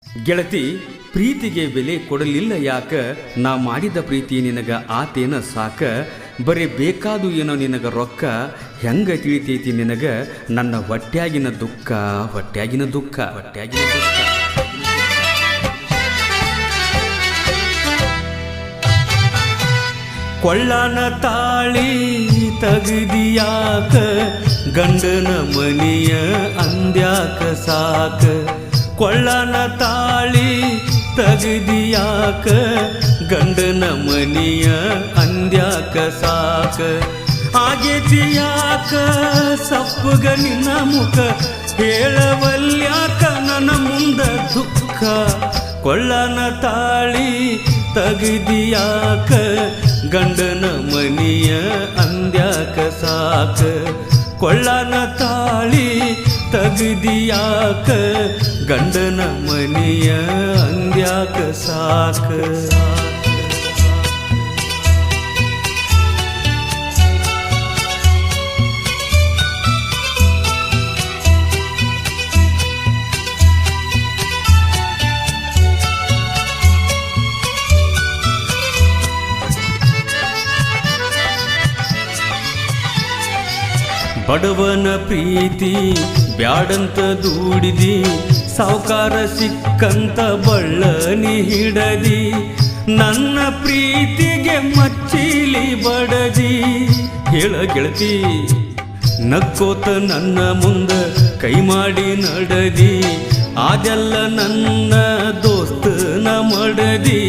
ಗೆಳತಿ, ಪ್ರೀತಿಗೆ ಬೆಲೆ ಕೊಡಲಿಲ್ಲ ಯಾಕ? ನಾ ಮಾಡಿದ ಪ್ರೀತಿ ನಿನಗ ಆತೇನ ಸಾಕ? ಬರೀ ಬೇಕಾದು ಏನೋ ನಿನಗ ರೊಕ್ಕ, ಹೆಂಗ ತಿಳಿತೈತಿ ನಿನಗ ನನ್ನ ಹೊಟ್ಯಾಗಿನ ದುಃಖ, ಹೊಟ್ಯಾಗಿನ ದುಃಖ, ಹೊಟ್ಯಾಗಿನ ದುಃಖ. ಕೊಳ್ಳನ ತಾಳಿ ತಗದಿಯಾಕ, ಗಂಡನ ಮನೆಯ ಅಂದ್ಯಾಕ ಸಾಕ. ಕೊಳ್ಳನ ತಾಳಿ ತಗದಿಯಾಕ, ಗಂಡನ ಮನೆಯ ಅಂದ್ಯಾಕ ಸಾಕ. ಆಗೇತಿಯಾಕ ಸಪ್ಪಗ ನಿನ್ನ ಮುಖ, ಹೇಳವಲ್ಯಾಕ ನನ್ನ ಮುಂದ ದುಃಖ. ಕೊಳ್ಳನ ತಾಳಿ ತಗದಿಯಾಕ, ಗಂಡನ ಮನೆಯ ಅಂದ್ಯಾಕ ಸಾಕ. ಕೊಳ್ಳನ ತಾಳಿ ತಗದಿಯಾಕ, ಗಂಡನ ಮನೆಯ ಅಂದ್ಯಾಕ ಸಾಕ. ಬಡವನ ಪ್ರೀತಿ ಬ್ಯಾಡಂತ ದೂಡಿದಿ, ಸಾವುಕಾರ ಸಿಕ್ಕಂತ ಬಳ್ಳನಿ ಹಿಡದಿ. ನನ್ನ ಪ್ರೀತಿಗೆ ಮಚ್ಚಿಲಿ ಬಡದಿ. ಹೇಳ ಗೆಳತಿ, ನಕ್ಕೋತ ನನ್ನ ಮುಂದ ಕೈ ಮಾಡಿ ನಡದಿ. ಅದೆಲ್ಲ ನನ್ನ ದೋಸ್ತನ ಮಡದಿ.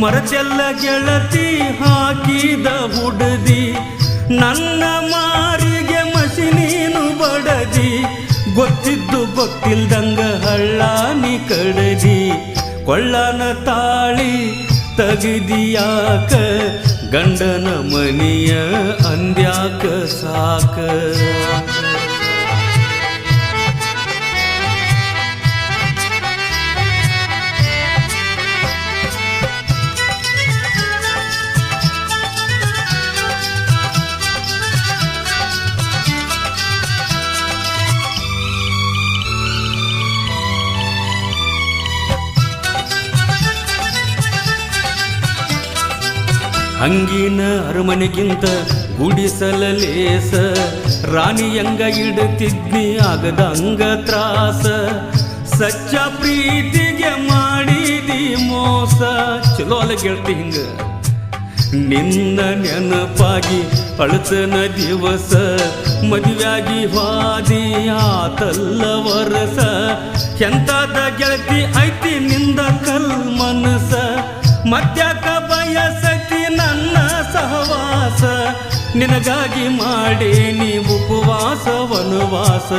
ಮರತೆಲ್ಲ ಗೆಳತಿ ಹಾಕಿದ ಹುಡದಿ. ನನ್ನ ಮಾರಿಗೆ ಮಸಿ ನೀನು ಬಡದಿ. ಗೊತ್ತಿದ್ದು ಗೊತ್ತಿಲ್ದಂಗ ಹಳ್ಳಾನಿ ಕಡದಿ. ಕೊಳ್ಳನ ತಾಳಿ ತಗದಿಯಾಕ, ಗಂಡನ ಮನೆಯ ಅಂದ್ಯಾಕ ಸಾಕ. ಹಂಗಿನ ಅರಮನೆಗಿಂತ ಗುಡಿಸಲ ಲೇಸ, ರಾಣಿಯಂಗ ಇಡುತ್ತಿದ್ನಿ ಆಗದಂಗ ತ್ರಾಸ. ಸಚ್ಚ ಪ್ರೀತಿಗೆ ಮಾಡಿದಿ ಮೋಸ. ಚಲೋ ಅಲ್ಲ ಗೆಳತಿ ಹಿಂಗ. ನಿನ್ನ ನೆನಪಾಗಿ ಅಳತನ ದಿವಸ, ಮದುವೆಯಾಗಿ ಹಾದಿ ಆತಲ್ಲ ವರಸ. ಎಂತಾದ ಗೆಳತಿ ಐತಿ ನಿಂದ ಕಲ್ ಮನಸ. ಮತ್ಯಾಕ ಬಯಸತಿ ನನ್ನ ಸಹವಾಸ. ನಿನಗಾಗಿ ಮಾಡೇನಿ ಉಪವಾಸ ವನವಾಸ.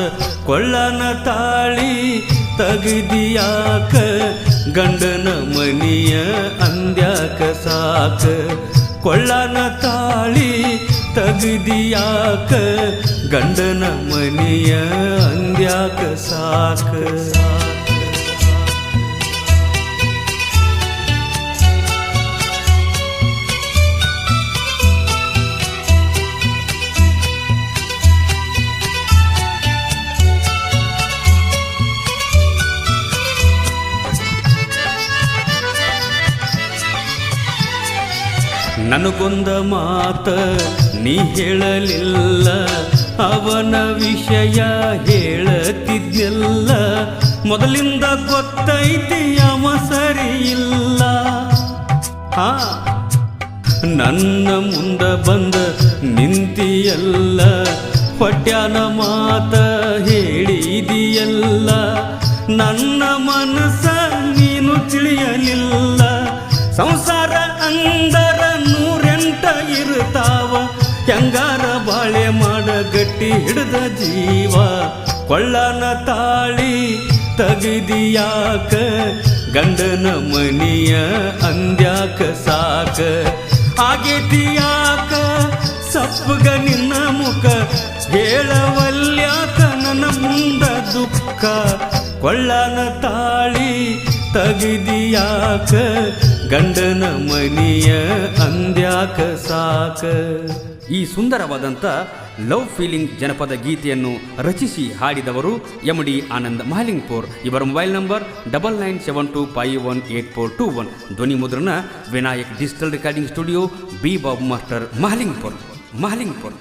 ಕೊಳ್ಳನ ತಾಳಿ ತಗದಿಯಾಕ, ಗಂಡನ ಮನೆಯ ಅಂದ್ಯಾಕ ಸಾಕ. ಕೊಳ್ಳನ ತಾಳಿ ತಗದಿಯಾಕ, ಗಂಡನ ಮನೆಯ ಅಂದ್ಯಾಕ ಸಾಕ. ನನಗೊಂದ ಮಾತ ನೀ ಹೇಳಲಿಲ್ಲ, ಅವನ ವಿಷಯ ಹೇಳತಿದ್ನೆಲ್ಲ. ಮೊದಲಿಂದ ಗೊತ್ತೈತಿ ಅವ ಸರಿ ಇಲ್ಲ. ನನ್ನ ಮುಂದ ಬಂದ ನಿಂತಿಯಲ್ಲ, ಹೊಟ್ಯಾನ ಮಾತ ಹೇಳಿದಿಯಲ್ಲ. ನನ್ನ ಮನಸ್ಸ ನೀನು ತಿಳಿಯಲಿಲ್ಲ. ಸಂಸಾರ ಅಂದರ 108 ಇರ್ತಾವ, ಹೆಂಗಾರ ಬಾಳೆ ಮಾಡ ಗಟ್ಟಿ ಹಿಡ್ದ ಜೀವ. ಕೊಳ್ಳನ ತಾಳಿ ತಗದಿಯಾಕ, ಗಂಡನ ಮನೆಯ ಅಂದ್ಯಾಕ ಸಾಕ. ಆಗೇತಿಯಾಕ ಸಪ್ಪಗ ನಿನ್ನ ಮುಖ, ಹೇಳವಲ್ಯಾಕ ನನ್ನ ಮುಂದ ದುಃಖ. ಕೊಳ್ಳನ ತಾಳಿ ತಗದಿಯಾಕ, ಗಂಡನ ಮನೆಯ ಅಂದ್ಯಾಕ ಸಾಕ. ಈ ಸುಂದರವಾದಂಥ ಲವ್ ಫೀಲಿಂಗ್ ಜನಪದ ಗೀತೆಯನ್ನು ರಚಿಸಿ ಹಾಡಿದವರು MD ಆನಂದ್ ಮಹಾಲಿಂಗ್ಪುರ್. ಇವರ ಮೊಬೈಲ್ ನಂಬರ್ 9972518421. ಧ್ವನಿ ಮುದ್ರಣ Vinayak digital recording studio, B Babu master, Mahalingpur.